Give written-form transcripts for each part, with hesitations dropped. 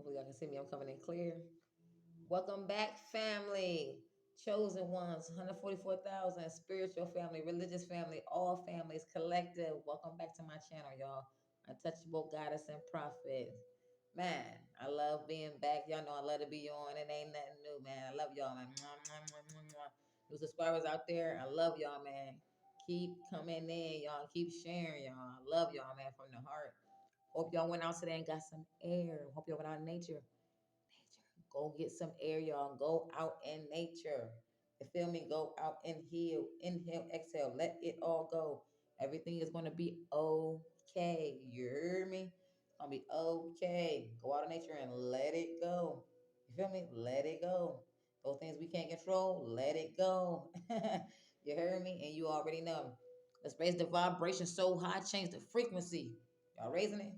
Hopefully, y'all can see me. I'm coming in clear. Welcome back, family. Chosen ones, 144,000, spiritual family, religious family, all families, collective. Welcome back to my channel, y'all. Untouchable goddess and prophet. Man, I love being back. Y'all know I love to be on. It ain't nothing new, man. I love y'all, man. Mwah, mwah, mwah, mwah, mwah. New subscribers out there, I love y'all, man. Keep coming in, y'all. Keep sharing, y'all. I love y'all, man, from the heart. Hope y'all went out today and got some air. Hope y'all went out in nature. Go get some air, y'all. Go out in nature. You feel me? Go out and heal. Inhale, exhale. Let it all go. Everything is going to be okay. You hear me? It's going to be okay. Go out in nature and let it go. You feel me? Let it go. Those things we can't control, let it go. You heard me? And you already know. Let's raise the vibration so high, change the frequency. Y'all raising it?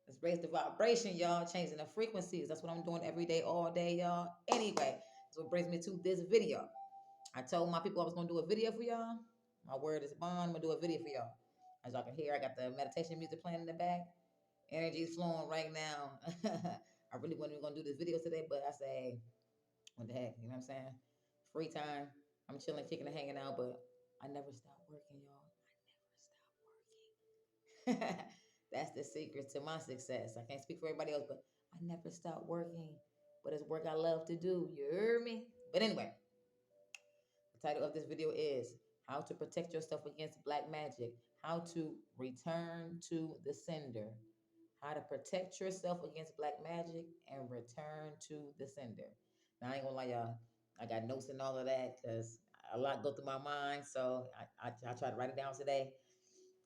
Let's raise the vibration, y'all. Changing the frequencies. That's what I'm doing every day, all day, y'all. Anyway, that's what brings me to this video. I told my people I was going to do a video for y'all. My word is bond. I'm going to do a video for y'all. As y'all can hear, I got the meditation music playing in the back. Energy is flowing right now. I really wasn't going to do this video today, but I say, what the heck? You know what I'm saying? Free time. I'm chilling, kicking, and hanging out, but I never stop working, y'all. I never stop working. That's the secret to my success. I can't speak for everybody else, but I never stop working. But it's work I love to do. You hear me? But anyway, the title of this video is How to Protect Yourself Against Black Magic. How to Return to the Sender. How to protect yourself against black magic and return to the sender. Now, I ain't gonna lie, y'all. I got notes and all of that because a lot go through my mind. So I try to write it down today.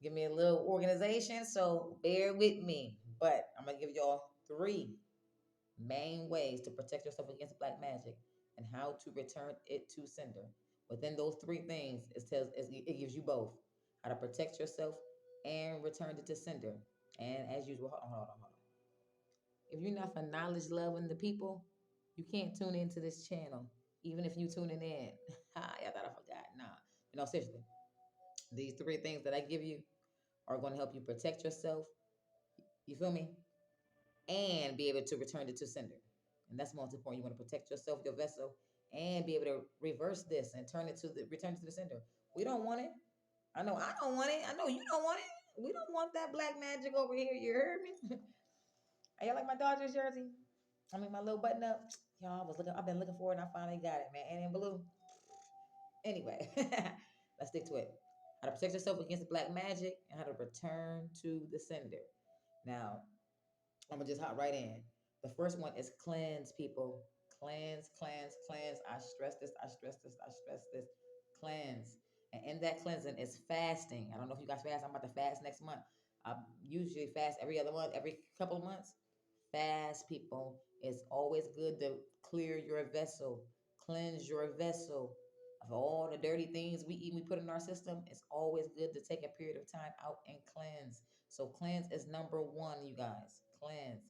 Give me a little organization, so bear with me. But I'm gonna give y'all three main ways to protect yourself against black magic and how to return it to sender. Within those three things, it gives you both how to protect yourself and return it to sender. And as usual, hold on. If you're not for knowledge, love, and the people, you can't tune into this channel. Even if you tuning in, I thought I forgot. Nah, no, seriously. These three things that I give you are going to help you protect yourself. You feel me? And be able to return it to sender. And that's most important. You want to protect yourself, your vessel, and be able to reverse this and return it to the sender. We don't want it. I know I don't want it. I know you don't want it. We don't want that black magic over here. You heard me? Are y'all like my Dodgers jersey? I mean my little button up. Y'all I've been looking for it and I finally got it, man. And in blue. Anyway, let's stick to it. How to protect yourself against the black magic and how to return to the sender. Now, I'm gonna just hop right in. The first one is cleanse, people. Cleanse, cleanse, cleanse. I stress this, I stress this, I stress this. Cleanse. And in that cleansing is fasting. I don't know if you guys fast. I'm about to fast next month. I usually fast every other month, every couple of months. Fast, people. It's always good to clear your vessel, cleanse your vessel of all the dirty things we eat, we put in our system. It's always good to take a period of time out and cleanse. So cleanse is number one, you guys. Cleanse,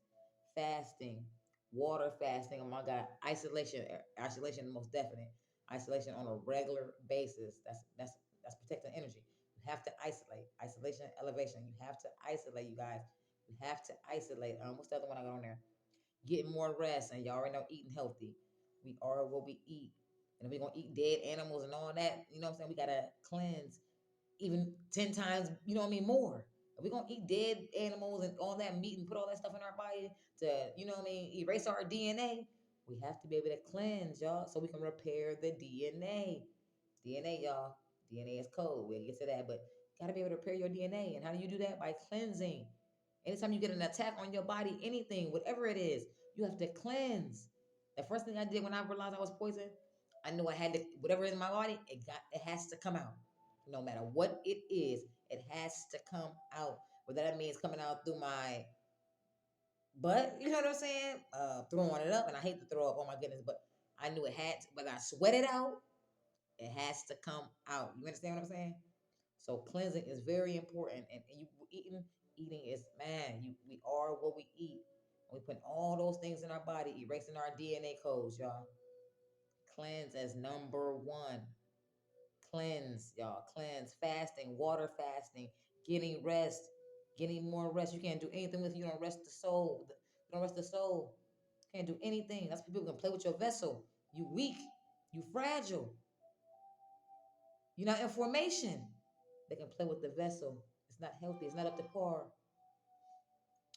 fasting, water fasting. Oh my God, isolation, most definite. Isolation on a regular basis. That's protecting energy. You have to isolate. Isolation, elevation. You have to isolate, you guys. You have to isolate. What's the other one I got on there? Getting more rest, and y'all already know eating healthy. We are what we eat. And if we're gonna eat dead animals and all that, you know what I'm saying? We gotta cleanse even 10 times, you know what I mean, more. If we're gonna eat dead animals and all that meat and put all that stuff in our body to, you know what I mean, erase our DNA, we have to be able to cleanse, y'all, so we can repair the DNA. DNA, y'all. DNA is code. We'll get to that, but you gotta be able to repair your DNA. And how do you do that? By cleansing. Anytime you get an attack on your body, anything, whatever it is, you have to cleanse. The first thing I did when I realized I was poisoned, I knew I had to, whatever is in my body, it has to come out. No matter what it is, it has to come out. Whether that means coming out through my butt, you know what I'm saying? Throwing it up, and I hate to throw up, oh my goodness, but I knew it had to, whether I sweat it out, it has to come out. You understand what I'm saying? So cleansing is very important, and you eating is, man. We are what we eat. We put all those things in our body, erasing our DNA codes, y'all. Cleanse as number one. Cleanse, y'all. Cleanse, fasting, water fasting, getting rest, getting more rest. You can't do anything with it. You don't rest the soul. You Gonna rest the soul. Can't do anything. That's why people can play with your vessel. You weak. You fragile. You're not in formation. They can play with the vessel. It's not healthy. It's not up to par.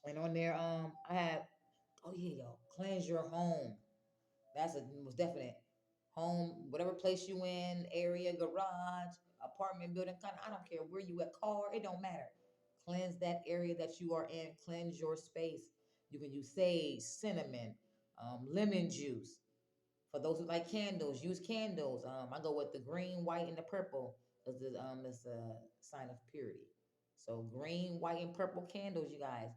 And on there, I have, oh yeah, yo, cleanse your home. That's a most definite home, whatever place you in, area, garage, apartment building, kind of, I don't care where you at, car, it don't matter. Cleanse that area that you are in. Cleanse your space. You can use sage, cinnamon, lemon juice. For those who like candles, use candles. I go with the green, white, and the purple because it's a sign of purity. So green, white, and purple candles, you guys,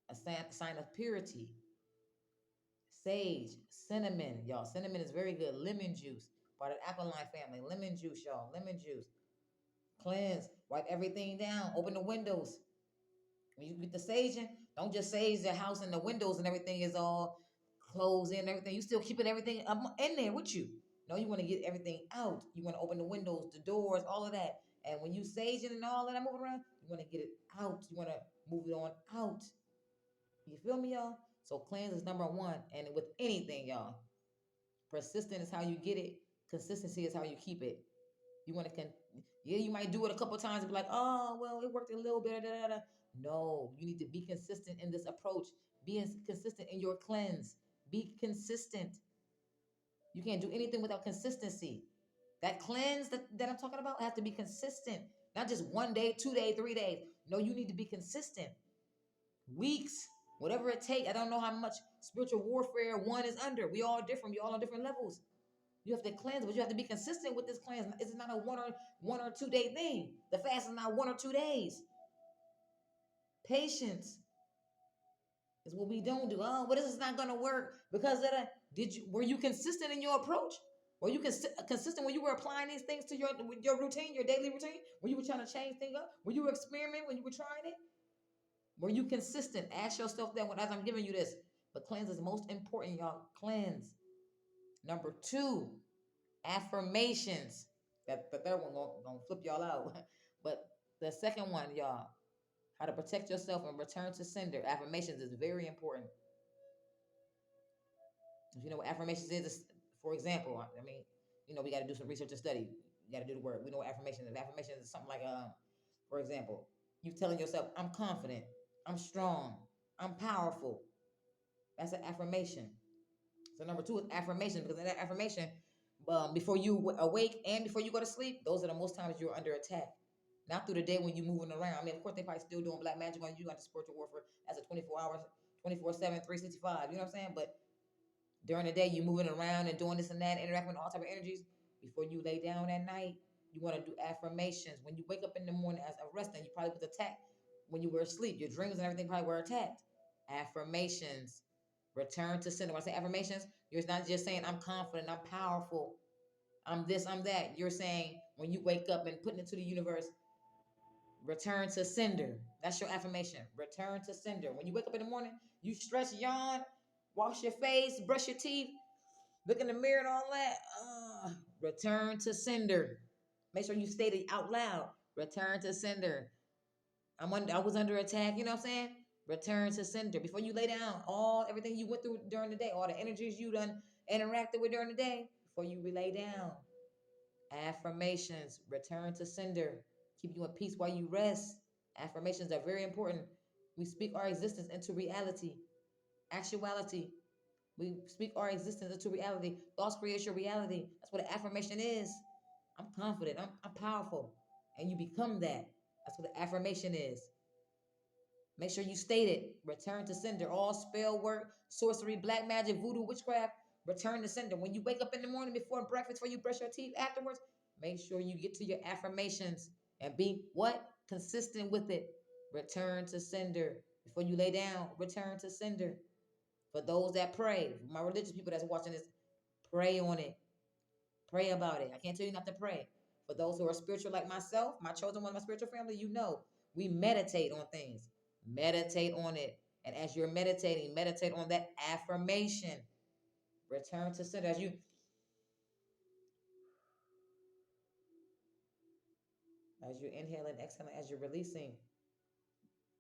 a sign of purity. Sage, cinnamon, y'all. Cinnamon is very good. Lemon juice, part of the alkaline family. Lemon juice, y'all. Lemon juice. Cleanse. Wipe everything down. Open the windows. When you get the saging, don't just sage the house and the windows and everything is all closed in and everything. You still keeping everything in there with you. No, you want to get everything out. You want to open the windows, the doors, all of that. And when you saging and all of that moving around, you want to get it out. You want to move it on out. You feel me, y'all? So cleanse is number one. And with anything, y'all, persistent is how you get it. Consistency is how you keep it. You want to yeah, you might do it a couple times and be like, oh, well, it worked a little bit. Da, da, da. No, you need to be consistent in this approach. Be consistent in your cleanse. Be consistent. You can't do anything without consistency. That cleanse that I'm talking about has to be consistent. Not just 1 day, 2 days, 3 days. No, you need to be consistent. Weeks, whatever it takes. I don't know how much spiritual warfare one is under. We all different. We all on different levels. You have to cleanse, but you have to be consistent with this cleanse. It's not a 1 or 2 day thing. The fast is not 1 or 2 days. Patience is what we don't do. Oh, but this is not gonna work because of that. Were you consistent in your approach? Were you consistent when you were applying these things to your routine, your daily routine? When you were trying to change things up? When you were experimenting? When you were trying it? Were you consistent? Ask yourself that as I'm giving you this. But cleanse is most important, y'all. Cleanse. Number two, affirmations. That the third one gonna flip y'all out. But the second one, y'all, how to protect yourself and return to sender. Affirmations is very important. If you know what affirmations is, for example, I mean, we got to do some research and study. You got to do the work. We know what affirmation is. Affirmation is something like, for example, you telling yourself, I'm confident, I'm strong, I'm powerful. That's an affirmation. So number two is affirmation, because in that affirmation, before you awake and before you go to sleep, those are the most times you're under attack. Not through the day when you're moving around. I mean, of course, they probably still doing black magic on you, got the spiritual warfare. That's a 24 hours, 24/7, 365. You know what I'm saying? But during the day, you're moving around and doing this and that, interacting with all type of energies. Before you lay down at night, you want to do affirmations. When you wake up in the morning as a resting, you probably was attacked when you were asleep. Your dreams and everything probably were attacked. Affirmations. Return to center. When I say affirmations, you're not just saying, I'm confident, I'm powerful, I'm this, I'm that. You're saying, when you wake up and putting it to the universe, return to sender. That's your affirmation. Return to sender. When you wake up in the morning, you stretch, yawn, wash your face, brush your teeth, look in the mirror and all that. Return to sender. Make sure you state it out loud. Return to sender. I was under attack. You know what I'm saying? Return to sender. Before you lay down, everything you went through during the day, all the energies you done interacted with during the day, before you lay down. Affirmations. Return to sender. Keep you in peace while you rest. Affirmations are very important. We speak our existence into reality. Actuality. We speak our existence into reality. Thoughts create your reality. That's what an affirmation is. I'm confident. I'm powerful. And you become that. That's what the affirmation is. Make sure you state it. Return to sender. All spell work, sorcery, black magic, voodoo, witchcraft. Return to sender. When you wake up in the morning before breakfast, before you brush your teeth afterwards, make sure you get to your affirmations and be what? Consistent with it. Return to sender. Before you lay down, return to sender. For those that pray, my religious people that's watching this, pray on it. Pray about it. I can't tell you not to pray. For those who are spiritual like myself, my chosen one, my spiritual family, we meditate on things. Meditate on it. And as you're meditating, meditate on that affirmation. Return to center. As you're inhaling, exhaling, as you're releasing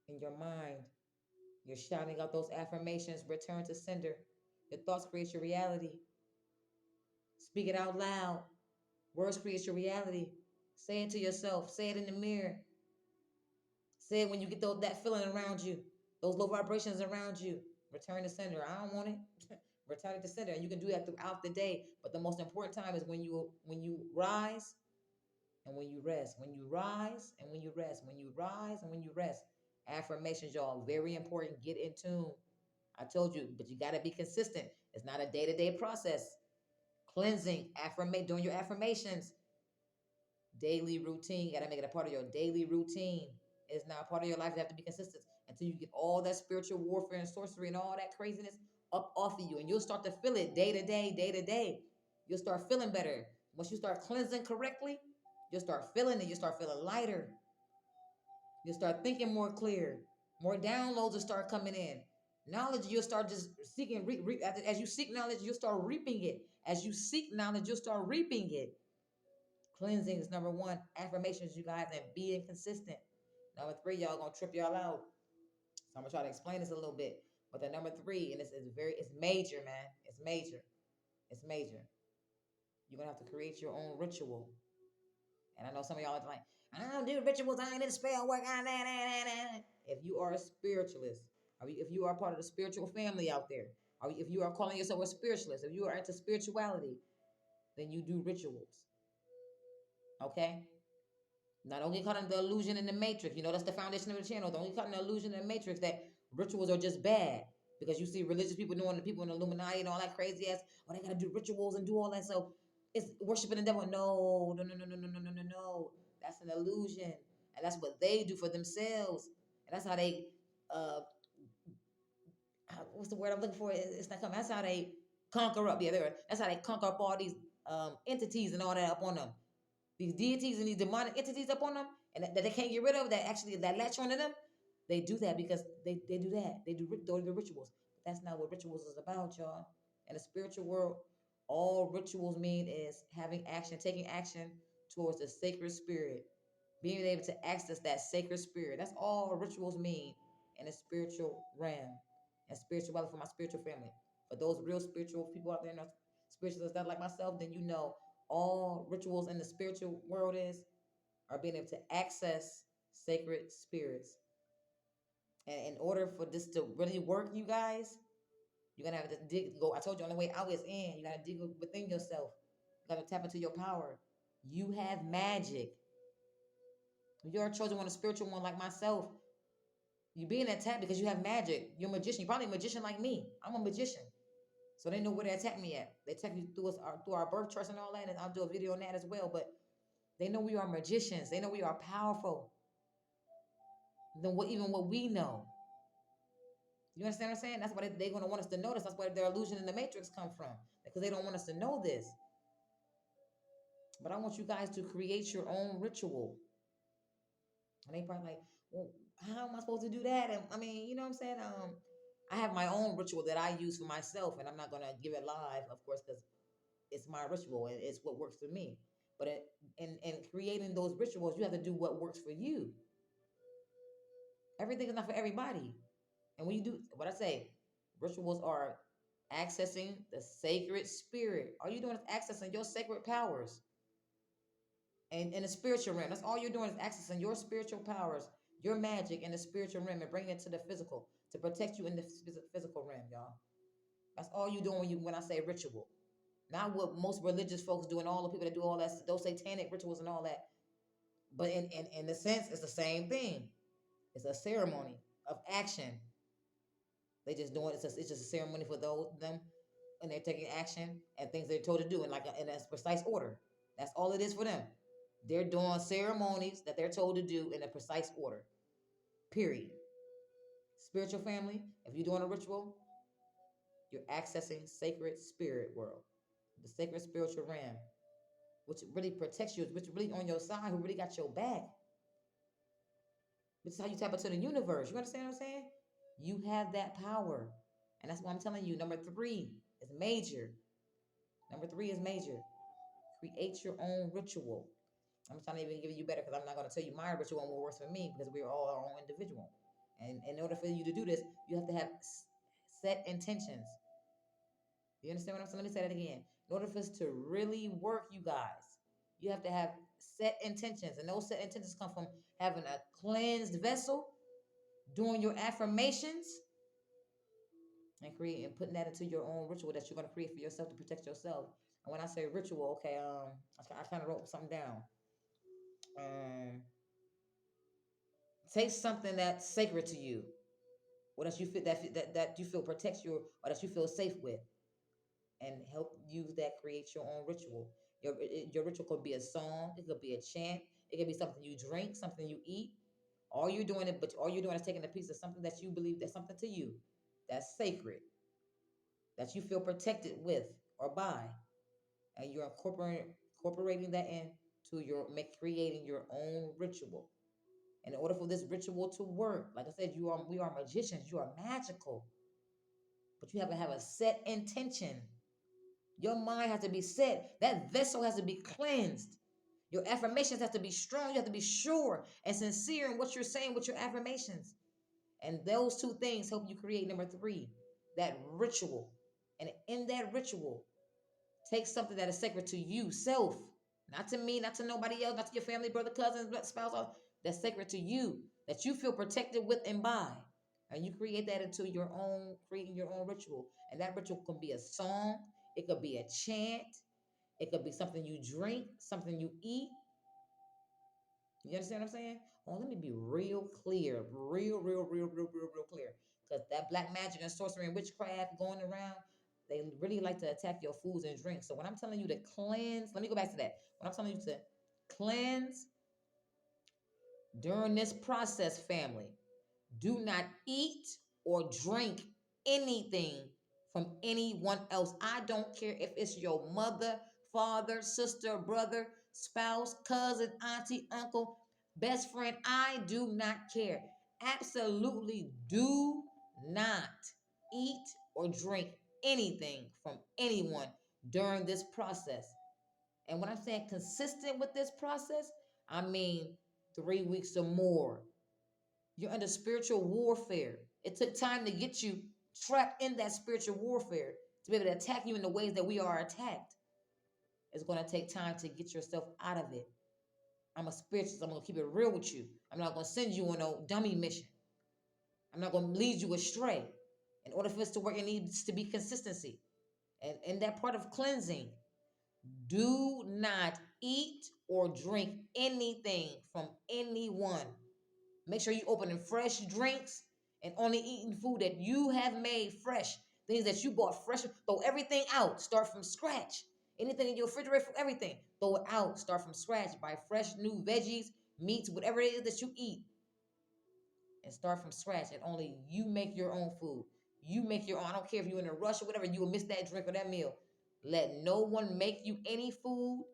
in your mind, You're shouting out those affirmations, return to sender. Your thoughts create your reality. Speak it out loud. Words create your reality. Say it to yourself. Say it in the mirror. Say it when you get that feeling around you, those low vibrations around you. Return to sender. I don't want it. Return it to sender. And you can do that throughout the day. But the most important time is when you rise and when you rest. When you rise and when you rest. When you rise and when you rest. Affirmations, y'all, very important. Get in tune. I told you, but you got to be consistent. It's not a day-to-day process. Cleansing, doing your affirmations, daily routine. You got to make it a part of your daily routine. It's not a part of your life. You have to be consistent until you get all that spiritual warfare and sorcery and all that craziness up off of you. And you'll start to feel it day to day, day to day. You'll start feeling better. Once you start cleansing correctly, you'll start feeling it. You'll start feeling lighter. You'll start thinking more clear. More downloads will start coming in. Knowledge, you'll start just seeking. As you seek knowledge, you'll start reaping it. As you seek knowledge, you'll start reaping it. Cleansing is number one. Affirmations, you guys, and being consistent. Number three, y'all gonna trip y'all out. So I'm gonna try to explain this a little bit. But the number three, and it's major, man. It's major. It's major. You're gonna have to create your own ritual. And I know some of y'all are like, I don't do rituals, I ain't in spell work. If you are a spiritualist, if you are part of the spiritual family out there, if you are calling yourself a spiritualist, if you are into spirituality, then you do rituals. Okay? Not only cutting the illusion in the matrix, that's the foundation of the channel. Don't only cutting the illusion in the matrix that rituals are just bad. Because you see religious people doing, the people in the Illuminati and all that crazy ass, they gotta do rituals and do all that. So it's worshiping the devil. No, no, no, no, no, no, no, no, no, no. That's an illusion. And that's what they do for themselves. And that's how they what's the word I'm looking for? It's not coming. That's how they conquer up. Yeah, that's how they conquer up all these entities and all that up on them. These deities and these demonic entities up on them, and that they can't get rid of, that latch onto them. They do that because they do that. They do the rituals. But that's not what rituals is about, y'all. In the spiritual world, all rituals mean is having action, taking action towards the sacred spirit, being able to access that sacred spirit. That's all rituals mean in the spiritual realm and spirituality for my spiritual family. For those real spiritual people out there, spiritualists that like myself, then all rituals in the spiritual world are being able to access sacred spirits. And in order for this to really work, you guys, you're gonna have to I told you on the way out is in. You gotta dig within yourself. You gotta tap into your power. You have magic. If you're a chosen one, a spiritual one like myself, you're being attacked because you have magic. You're a magician. You're probably a magician like me. I'm a magician. So they know where they attack me at. They attack me through our birth charts and all that, and I'll do a video on that as well. But they know we are magicians. They know we are powerful than what we know. You understand what I'm saying? That's why they're going to want us to know this. That's where their illusion in the matrix come from, because they don't want us to know this. But I want you guys to create your own ritual. And they probably like, well, how am I supposed to do that? And I mean, you know what I'm saying? I have my own ritual that I use for myself, and I'm not going to give it live, of course, because it's my ritual and it's what works for me. But in creating those rituals, you have to do what works for you. Everything is not for everybody. And when you do what I say, rituals are accessing the sacred spirit. All you're doing is accessing your sacred powers. And in the spiritual realm, that's all you're doing is accessing your spiritual powers, your magic in the spiritual realm, and bringing it to the physical to protect you in the physical realm, y'all. That's all you're doing when I say ritual. Not what most religious folks do and all the people that do all that, those satanic rituals and all that. But in a sense, it's the same thing. It's a ceremony of action. They just doing it's just a ceremony for them, and they're taking action and things they're told to do in in a precise order. That's all it is for them. They're doing ceremonies that they're told to do in a precise order. Period. Spiritual family, if you're doing a ritual, you're accessing sacred spirit world, the sacred spiritual realm, which really protects you, which really on your side, who really got your back. This is how you tap into the universe. You understand what I'm saying? You have that power. And that's why I'm telling you, number 3 is major. Number 3 is major. Create your own ritual. I'm trying to even give you better because I'm not going to tell you my ritual and what works for me because we're all our own individual. And in order for you to do this, you have to have set intentions. You understand what I'm saying? Let me say that again. In order for this to really work, you guys, you have to have set intentions. And those set intentions come from having a cleansed vessel, doing your affirmations, and creating and putting that into your own ritual that you're going to create for yourself to protect yourself. And when I say ritual, okay, I kind of wrote something down. Um, Take something that's sacred to you, or that you feel that you feel protects you, or that you feel safe with, and help use that create your own ritual. Your ritual could be a song, it could be a chant, it could be something you drink, something you eat. All you're doing is taking a piece of something that you believe that's something to you, that's sacred, that you feel protected with or by, and you're incorporating that into your creating your own ritual. In order for this ritual to work, like I said, we are magicians, you are magical, but you have to have a set intention. Your mind has to be set. That vessel has to be cleansed. Your affirmations have to be strong. You have to be sure and sincere in what you're saying with your affirmations. And those two things help you create number three, that ritual. And in that ritual, take something that is sacred to you, self, not to me, not to nobody else, not to your family, brother, cousins, spouse, that's sacred to you, that you feel protected with and by. And you create that into your own, creating your own ritual. And that ritual can be a song, it could be a chant, it could be something you drink, something you eat. You understand what I'm saying? Oh, let me be real clear, real clear. Because that black magic and sorcery and witchcraft going around, they really like to attack your foods and drinks. So when I'm telling you to cleanse, let me go back to that. When I'm telling you to cleanse during this process, family, do not eat or drink anything from anyone else. I don't care if it's your mother, father, sister, brother, spouse, cousin, auntie, uncle, best friend. I do not care. Absolutely do not eat or drink anything from anyone during this process. And when I'm saying consistent with this process, I mean 3 weeks or more. You're under spiritual warfare. It took time to get you trapped in that spiritual warfare to be able to attack you in the ways that we are attacked. It's going to take time to get yourself out of it. I'm a spiritualist. I'm going to keep it real with you. I'm not going to send you on no dummy mission. I'm not going to lead you astray. In order for this to work, it needs to be consistency. And in that part of cleansing, do not eat or drink anything from anyone. Make sure you opening fresh drinks and only eating food that you have made fresh. Things that you bought fresh. Throw everything out. Start from scratch. Anything in your refrigerator, everything. Throw it out. Start from scratch. Buy fresh new veggies, meats, whatever it is that you eat. And start from scratch. And only you make your own food. You make your own. I don't care if you're in a rush or whatever. You will miss that drink or that meal. Let no one make you any food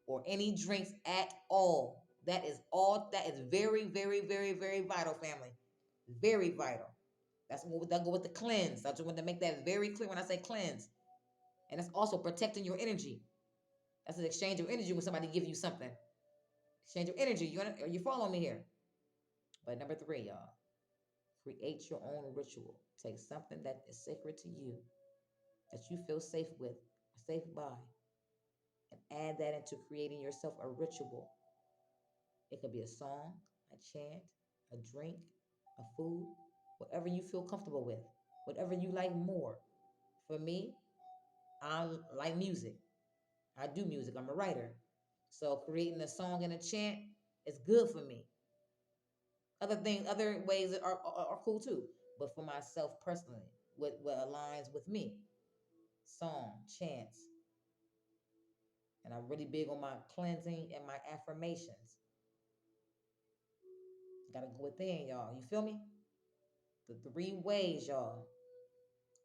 or any drinks at all. That is all. That is very vital, family. Very vital. That's what that go with the cleanse. I just want to make that very clear when I say cleanse. And that's also protecting your energy. That's an exchange of energy when somebody give you something. Exchange of energy. You follow me here? But number three, y'all, create your own ritual. Take something that is sacred to you, that you feel safe with, safe by, and add that into creating yourself a ritual. It could be a song, a chant, a drink, a food, whatever you feel comfortable with, whatever you like more. For me, I like music. I do music. I'm a writer. So creating a song and a chant is good for me. Other ways are cool too. But for myself personally, what aligns with me, song, chants, and I'm really big on my cleansing and my affirmations. Gotta go within, y'all. You feel me? The three ways, y'all,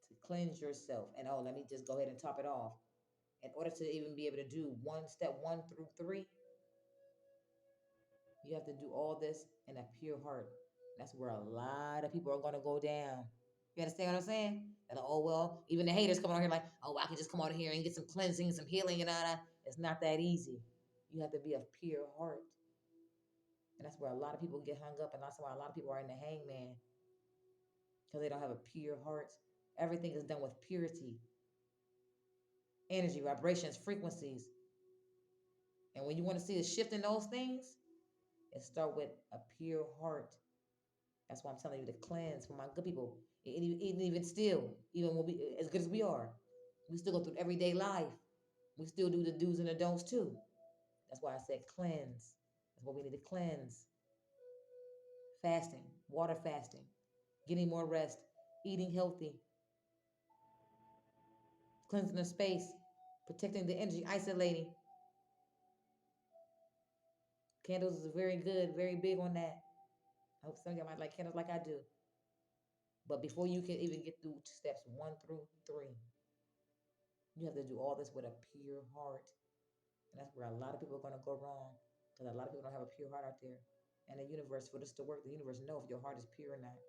to cleanse yourself. And oh, let me just go ahead and top it off. In order to even be able to do step 1 through 3, you have to do all this in a pure heart. That's where a lot of people are going to go down. You understand what I'm saying? And oh well, even the haters coming on here like, oh, I can just come out here and get some cleansing, some healing, and all that. It's not that easy. You have to be of pure heart. And that's where a lot of people get hung up, and that's why a lot of people are in the hangman because they don't have a pure heart. Everything is done with purity, energy, vibrations, frequencies. And when you want to see a shift in those things, it start with a pure heart. That's why I'm telling you to cleanse for my good people. Even still, even when we as good as we are, we still go through everyday life. We still do the do's and the don'ts too. That's why I said cleanse. That's what we need to cleanse. Fasting, water fasting, getting more rest, eating healthy, cleansing the space, protecting the energy, isolating. Candles is very good, very big on that. I hope some of y'all might like candles like I do. But before you can even get through steps 1 through 3, you have to do all this with a pure heart. And that's where a lot of people are going to go wrong because a lot of people don't have a pure heart out there. And the universe, for this to work, the universe know if your heart is pure or not.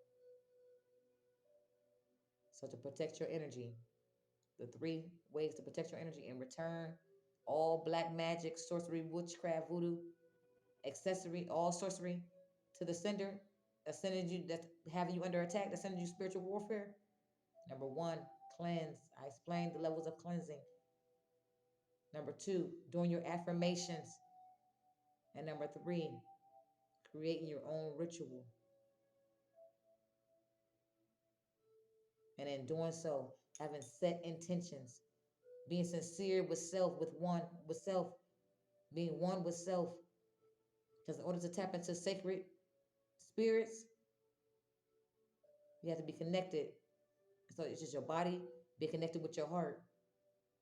So to protect your energy, the 3 ways to protect your energy in return, all black magic, sorcery, witchcraft, voodoo, accessory, all sorcery to the sender that sending you, that having you under attack, that sending you spiritual warfare. Number 1, cleanse. I explained the levels of cleansing. Number 2, doing your affirmations. And number 3, creating your own ritual. And in doing so, having set intentions, being sincere with self, with self, being one with self. Because in order to tap into sacred spirits, you have to be connected. So it's just your body, be connected with your heart.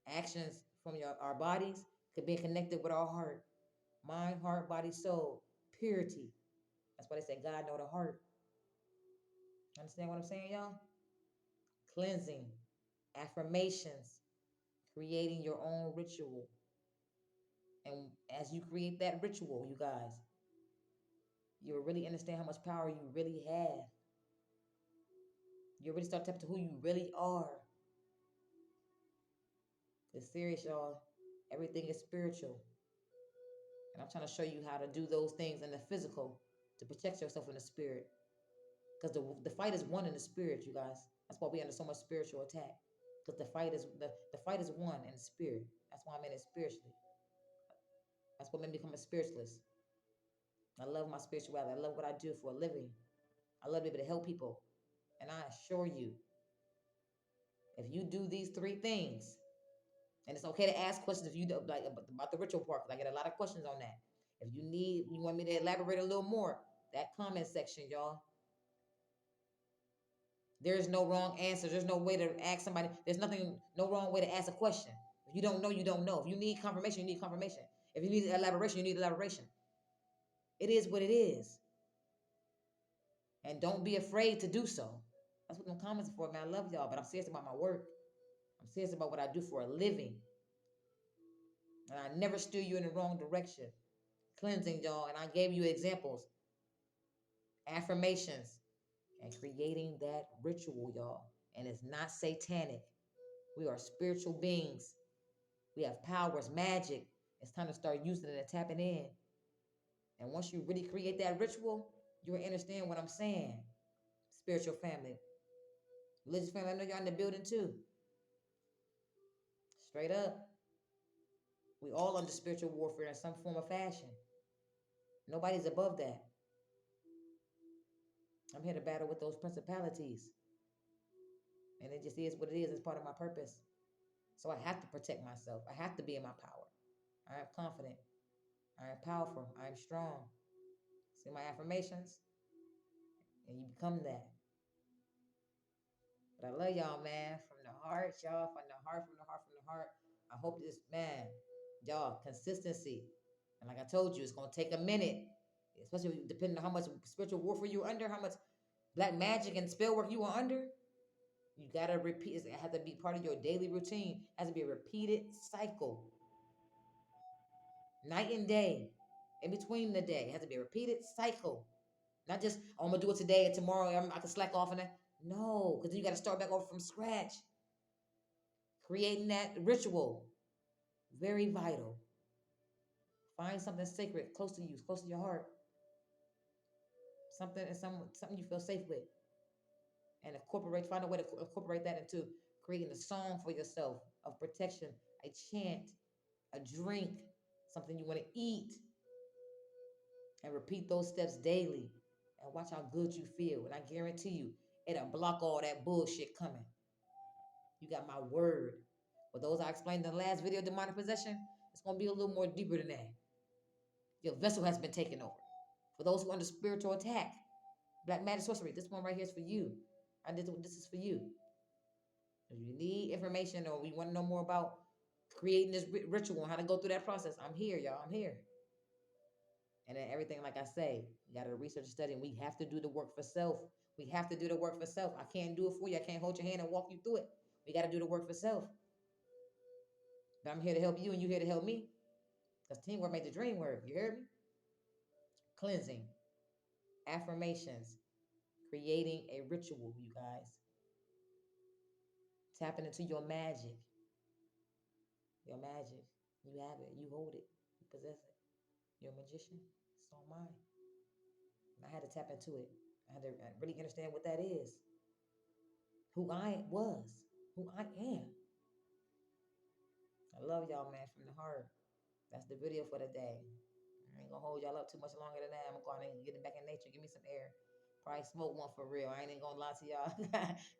Actions from our bodies could be connected with our heart. Mind, heart, body, soul, purity. That's why they say God know the heart. Understand what I'm saying, y'all? Cleansing, affirmations, creating your own ritual. And as you create that ritual, you guys, you'll really understand how much power you really have. You'll really start tapping to who you really are. It's serious, y'all. Everything is spiritual. And I'm trying to show you how to do those things in the physical to protect yourself in the spirit. Because the fight is won in the spirit, you guys. That's why we under so much spiritual attack. Because the fight is won in the spirit. That's why I'm in it spiritually. That's what made me become a spiritualist. I love my spirituality. I love what I do for a living. I love to be able to help people. And I assure you, if you do these 3 things, and it's okay to ask questions if you do, like about the ritual part, because I get a lot of questions on that. If you want me to elaborate a little more, that comment section, y'all. There's no wrong answer. There's no way to ask somebody. There's no wrong way to ask a question. If you don't know, you don't know. If you need confirmation, you need confirmation. If you need elaboration, you need elaboration. It is what it is. And don't be afraid to do so. That's what them comments are for, man. I love y'all, but I'm serious about my work. I'm serious about what I do for a living. And I never steer you in the wrong direction. Cleansing, y'all. And I gave you examples, affirmations, and creating that ritual, y'all. And it's not satanic. We are spiritual beings. We have powers, magic. It's time to start using it and tapping in. And once you really create that ritual, you will understand what I'm saying. Spiritual family. Religious family, I know y'all in the building too. Straight up. We all under spiritual warfare in some form of fashion. Nobody's above that. I'm here to battle with those principalities. And it just is what it is. It's part of my purpose. So I have to protect myself. I have to be in my power. I am confident. I am powerful. I am strong. See my affirmations? And you become that. But I love y'all, man. From the heart, y'all. From the heart, from the heart, from the heart. I hope this, man, y'all, consistency. And like I told you, it's going to take a minute. Especially depending on how much spiritual warfare you're under, how much black magic and spell work you are under. You got to repeat. It has to be part of your daily routine. It has to be a repeated cycle. Night and day. In between the day. It has to be a repeated cycle. Not just, oh, I'm going to do it today and tomorrow I can slack off on that. No, because then you got to start back over from scratch. Creating that ritual. Very vital. Find something sacred close to you, close to your heart. something you feel safe with, and find a way to incorporate that into creating a song for yourself of protection, a chant, a drink, something you want to eat, and repeat those steps daily, and watch how good you feel. And I guarantee you, it'll block all that bullshit coming. You got my word. For those I explained in the last video, demonic possession, it's gonna be a little more deeper than that. Your vessel has been taken over. For those who are under spiritual attack, black magic sorcery, this one right here is for you. This is for you. If you need information or you want to know more about creating this ritual and how to go through that process, I'm here, y'all. I'm here. And then everything, like I say, you got to research and study, and we have to do the work for self. We have to do the work for self. I can't do it for you. I can't hold your hand and walk you through it. We got to do the work for self. But I'm here to help you, and you here to help me. Because teamwork made the dream work. You heard me? Cleansing, affirmations, creating a ritual, you guys. Tapping into your magic. Your magic. You have it. You hold it. You possess it. You're a magician. It's all mine. And I had to tap into it. I had to really understand what that is. Who I was. Who I am. I love y'all, man, from the heart. That's the video for the day. I ain't gonna hold y'all up too much longer than that. I'm gonna go out and get it back in nature. Give me some air. Probably smoke one for real. I ain't even gonna lie to y'all.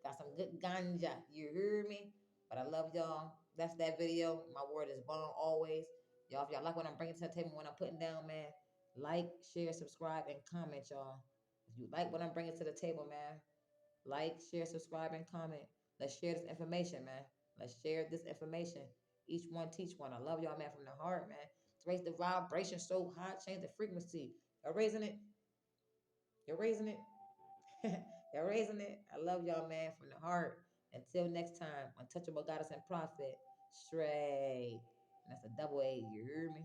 Got some good ganja. You hear me? But I love y'all. That's that video. My word is bond always. Y'all, if y'all like what I'm bringing to the table, what I'm putting down, man, like, share, subscribe, and comment, y'all. If you like what I'm bringing to the table, man, like, share, subscribe, and comment. Let's share this information, man. Let's share this information. Each one teach one. I love y'all, man, from the heart, man. Let's raise the vibration so high, change the frequency. Y'all raising it? You're raising it? Y'all raising it? I love y'all, man, from the heart. Until next time, untouchable goddess and prophet, straight. And that's a double A, you hear me?